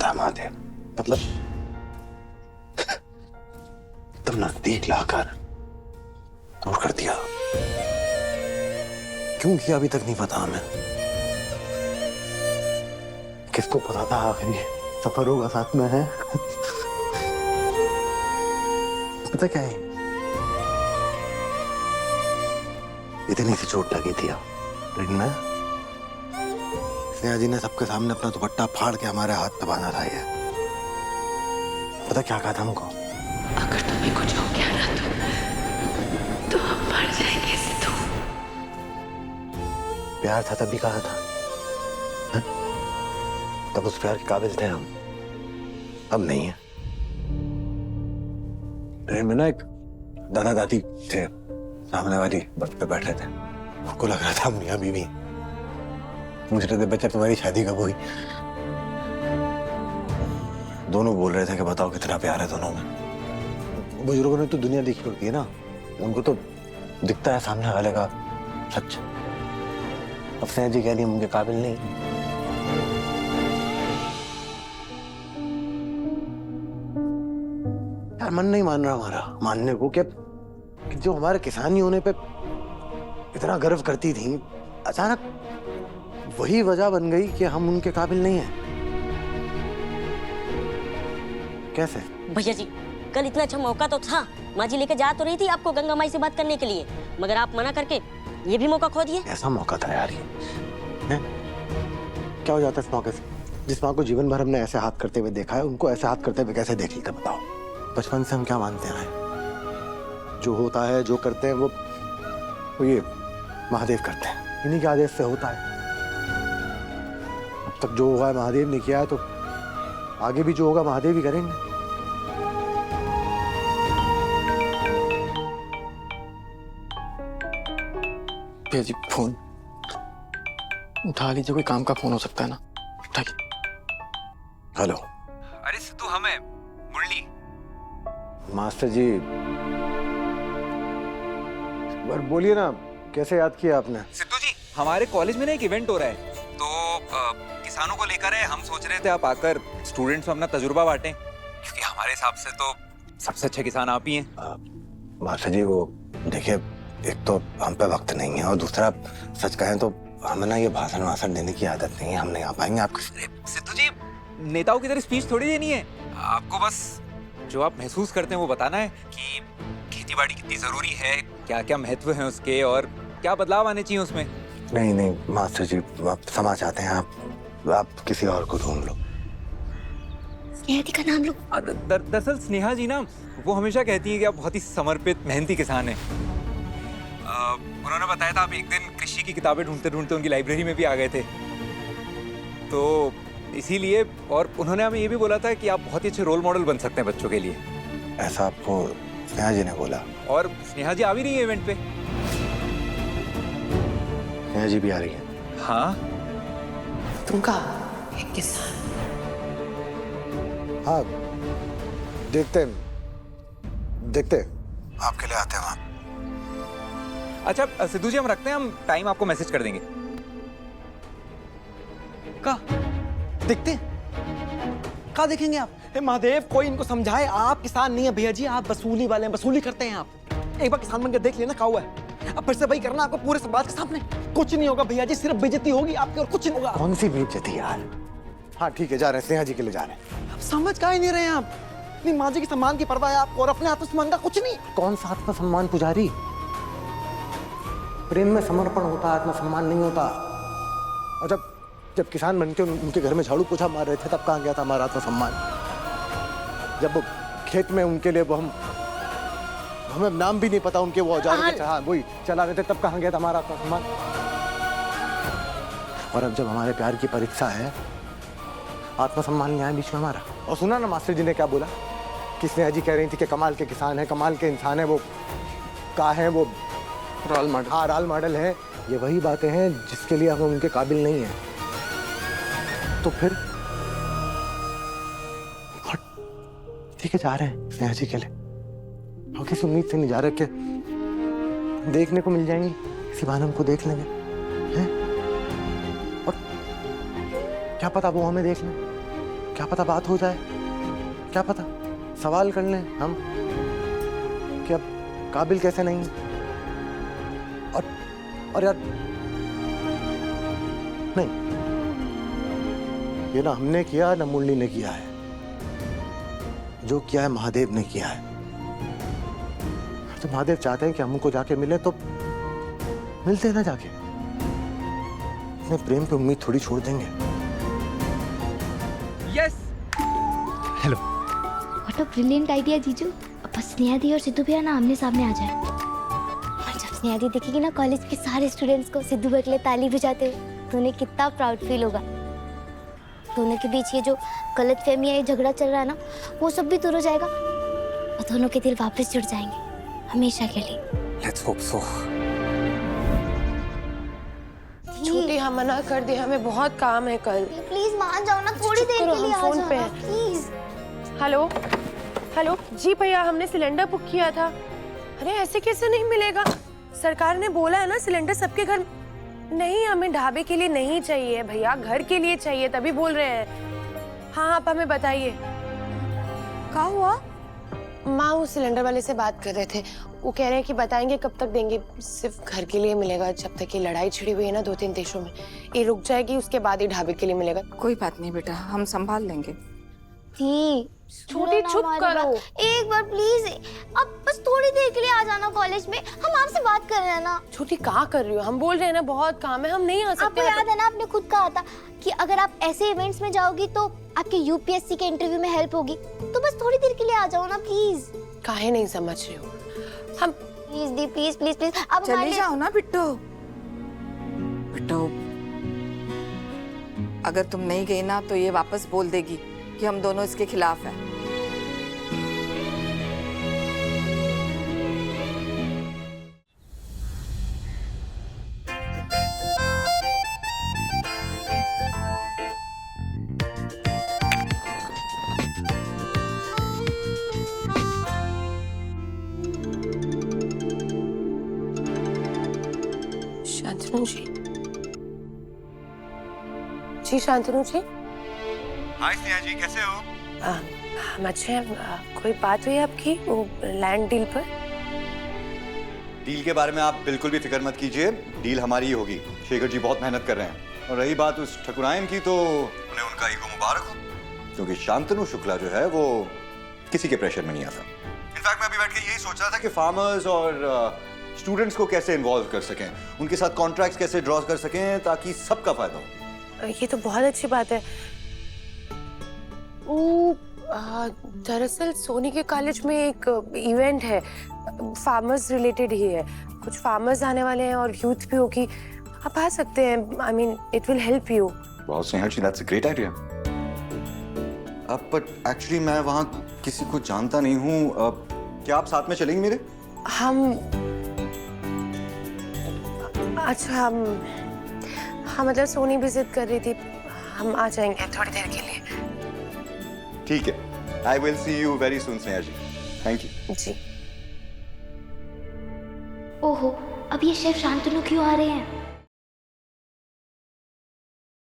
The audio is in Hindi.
होता है महादेव। मतलब तुम नजदीक लाकर दूर कर दिया। क्यों किया अभी तक नहीं पता हमें। किसको पता था आखिरी सफर होगा साथ में है। पता क्या है, इतनी सी चोट लगी थी लेकिन मैं स्नेहा जी ने सबके सामने अपना दुपट्टा फाड़ के हमारे हाथ पे बांधा था। ये पता क्या कहा था हमको, अगर तुम्हें कुछ हो गया ना तो हम मर जाएंगे सिद्धू। प्यार था तभी कहा था है? तब उस प्यार के काबिल थे हम, अब नहीं है। ट्रेन में ना एक दादा दादी थे, सामने वाली बर्थ पे बैठे थे। उनको लग रहा था हम मियां बीवी। मुझे तो बच्चा तुम्हारी शादी कब हुई। दोनों बोल रहे थे कि बताओ कितना प्यार है दोनों में। बुजुर्गों ने तो दुनिया देखी होती है ना, उनको तो दिखता है सामने वाले का सच। अब स्नेहा जी कह रही हम उनके काबिल नहीं। यार मन नहीं मान रहा हमारा मानने को कि जो हमारे किसानी होने पे इतना गर्व करती थी, अचानक वही वजह बन गई कि हम उनके काबिल नहीं हैं। कैसे? भैया जी, कल इतना अच्छा मौका तो था, माँ जी लेके जा तो रही थी आपको गंगा माई से बात करने के लिए, मगर आप मना करके ये भी मौका खो दिए। ऐसा मौका था यार ये है? क्या हो जाता है इस मौके से? जिस माँ को जीवन भर हमने ऐसे हाथ करते हुए देखा है, उनको ऐसे हाथ करते हुए कैसे देख लेते बताओ। बचपन से हम क्या मानते हैं, जो होता है जो करते हैं वो ये महादेव करते हैं, इन्हीं के आदेश से होता है। अब तक जो हुआ है महादेव ने किया है, तो आगे भी जो होगा महादेव ही करेंगे। भैया जी फोन उठा लीजिए, कोई काम का फोन हो सकता है ना, उठाइए। हेलो। अरे सिद्धू, हमें मुरली। मास्टर जी बोलिए ना, कैसे याद किया आपने? सिद्धू जी, हमारे कॉलेज में ना एक इवेंट हो रहा है, तो किसानों को लेकर है। हम सोच रहे थे आप आकर स्टूडेंट्स में अपना तजुर्बा बांटें, क्योंकि हमारे हिसाब से तो सबसे अच्छे किसान आप ही हैं। मास्टर जी वो देखिए, एक तो हम पे वक्त नहीं है और दूसरा सच कहें तो हमें ना ये भाषण वाषण देने की आदत नहीं है, हम नहीं आ पाएंगे आपके। सिद्धू जी, नेताओं की तरह स्पीच थोड़ी देनी है आपको, बस जो आप महसूस करते हैं वो बताना है कि खेतीबाड़ी कितनी जरूरी है, क्या क्या महत्व है उसके और क्या बदलाव आने चाहिए उसमें। नहीं नहीं मास्टर जी, आप क्षमा चाहते हैं, आप किसी और को ढूंढ लो। स्नेहा जी का नाम लो। दरअसल स्नेहा जी ना, वो हमेशा कहती है कि आप बहुत ही समर्पित मेहनती किसान हैं। उन्होंने बताया था आप एक दिन कृषि की किताबें ढूंढते ढूंढते उनकी लाइब्रेरी में भी आ गए थे, तो इसीलिए। और उन्होंने हमें ये भी बोला था कि आप बहुत ही अच्छे रोल मॉडल बन सकते हैं बच्चों के लिए। ऐसा आपको स्नेहा जी ने बोला? और स्नेहा जी आ भी रही है इवेंट पे। स्नेहा जी भी आ रही है? हाँ। तुमका एक किसान। हाँ देखते आपके लिए आते हैं वहां। अच्छा सिद्धू जी, हम रखते हैं, हम टाइम आपको मैसेज कर देंगे। का देखते का देखेंगे आप? हे महादेव, कोई इनको समझाए। आप किसान नहीं है भैया जी, आप वसूली वाले हैं, वसूली करते हैं आप। एक बार किसान बनकर देख लेना क्या हुआ है। अब फिर से वही करना आपको पूरे समाज के सामने। कुछ नहीं होगा भैया जी, सिर्फ बेइज्जती होगी आपकी और कुछ नहीं होगा। कौन सी बेइज्जती यार? हाँ ठीक है, जा रहे हैं, स्नेहा जी के लिए जा रहे हैं। आप समझ का ही नहीं रहे हैं आप। अपनी माँ जी के सम्मान की परवाह है आपको और अपने आत्मसम्मान का कुछ नहीं। कौन सा आत्मसम्मान पुजारी? प्रेम में समर्पण होता है, आत्मसम्मान नहीं होता। और जब किसान बनके उनके घर में झाड़ू पोछा मार रहे थे, तब कहाँ गया था हमारा आत्मसम्मान? जब वो खेत में उनके लिए वो हमें नाम भी नहीं पता उनके, वो औजारों के वही चला रहे थे, तब कहाँ गया था हमारा आत्मसम्मान? और अब जब हमारे प्यार की परीक्षा है, आत्मसम्मान नहीं आया बीच में हमारा। और सुना ना मास्टर जी ने क्या बोला, कि स्नेहा जी कह रही थी कि कमाल के किसान है, कमाल के इंसान है, वो का है, वो रोल मॉडल। हाँ रोल मॉडल है। ये वही बातें हैं जिसके लिए हम उनके काबिल नहीं हैं। तो फिर ठीक है, जा रहे हैं स्नेहा जी के लिए, और किसी उम्मीद से नहीं जा रहे कि देखने को मिल जाएंगी, किसी बहाने हमको देख लेंगे हैं? और क्या पता वो हमें देख लें। क्या पता बात हो जाए, क्या पता सवाल कर लें हम कि अब काबिल कैसे नहीं। और यार नहीं, ये ना हमने किया ना मुरली ने किया है, जो किया है महादेव ने किया है। तो महादेव चाहते हैं कि हम उनको जाके मिले तो मिलते हैं ना जाके, अपने प्रेम पे उम्मीद थोड़ी छोड़ देंगे। Yes hello. What a brilliant idea जीजू। अब बस स्नेहा दी और सिद्धू भैया ना आमने सामने आ जाए, और जब स्नेहा दी देखेगी ना कॉलेज के सारे स्टूडेंट्स को सिद्धू भैया के लिए ताली बजाते हुए, तो उन्हें कितना प्राउड फील होगा। दोनों के बीच ये जो गलतफहमी या ये झगड़ा चल रहा है ना, वो सब भी दूर हो जाएगा और दोनों के दिल वापस जुड़ जाएंगे हमेशा के लिए। Let's hope so. छोटी हम मना कर दे, हमें बहुत काम है कल। प्लीज मान जाओ ना, थोड़ी देर के लिए आ फोन जाओ पे ना, हैं। प्लीज। हेलो हेलो जी भैया, हमने सिलेंडर बुक किया था। अरे ऐसे कैसे नहीं मिलेगा, सरकार ने बोला है ना सिलेंडर सबके घर। नहीं, हमें ढाबे के लिए नहीं चाहिए भैया, घर के लिए चाहिए, तभी बोल रहे हैं। हाँ आप हमें बताइए क्या हुआ। माँ उस सिलेंडर वाले से बात कर रहे थे, वो कह रहे हैं कि बताएंगे कब तक देंगे, सिर्फ घर के लिए मिलेगा जब तक ये लड़ाई छिड़ी हुई है ना 2-3 देशों में, ये रुक जाएगी उसके बाद ही ढाबे के लिए मिलेगा। कोई बात नहीं बेटा, हम संभाल लेंगे। दी छोटी चुप करो। एक बार प्लीज, अब बस थोड़ी देर के लिए आ जाना कॉलेज में, हम आपसे बात कर रहे हैं ना। छोटी कहाँ कर रही हो, हम बोल रहे हैं ना बहुत काम है, हम नहीं आ सकते। आपको याद है ना, आपने खुद कहा था कि अगर आप ऐसे इवेंट्स में जाओगी तो आपके यूपीएससी के इंटरव्यू में हेल्प होगी, तो बस थोड़ी देर के लिए आ जाओ ना प्लीज। काहे नहीं समझ रहे हो हम। Please the, please please please, अब चली जाओ ना बिट्टो। बिट्टो, अगर तुम नहीं गई ना तो ये वापस बोल देगी कि हम दोनों इसके खिलाफ हैं। शांतनु जी, जी शांतनु जी। हाय स्नेहा जी, कैसे हो? हम अच्छे हैं। कोई बात हुई आपकी वो लैंड डील पर? डील के बारे में आप बिल्कुल भी फिक्र मत कीजिए, डील हमारी ही होगी। शेखर जी बहुत मेहनत कर रहे हैं। और रही बात उस ठकुराइन की, तो उन्हें उनका ईगो मुबारक हो, क्योंकि शांतनु शुक्ला जो है वो किसी के प्रेशर में नहीं आता। इनफैक्ट मैं अभी बैठ के यही सोच रहा था कि फार्मर्स और स्टूडेंट्स को कैसे इन्वॉल्व कर सकें, उनके साथ कॉन्ट्रैक्ट्स कैसे ड्रॉ कर सकें ताकि सबका फायदा हो। ये तो बहुत अच्छी बात है। दरअसल सोनी के कॉलेज में एक इवेंट है, फार्मर्स रिलेटेड ही है। कुछ फार्मर्स आने वाले हैं और यूथ भी होगी, आप आ सकते हैं। I mean it will help you. Wow Sneha ji, that's a great idea. But actually मैं वहाँ किसी को जानता नहीं हूँ। क्या आप साथ में चलेंगे मेरे? हम अच्छा हम मतलब सोनी विजिट कर रही थी, हम आ जाएंगे थोड़ी देर के लिए। ठीक है, I will see you very soon Sneha ji. Thank you ji. ओहो, अब ये शेफ शांतनु क्यों आ रहे हैं?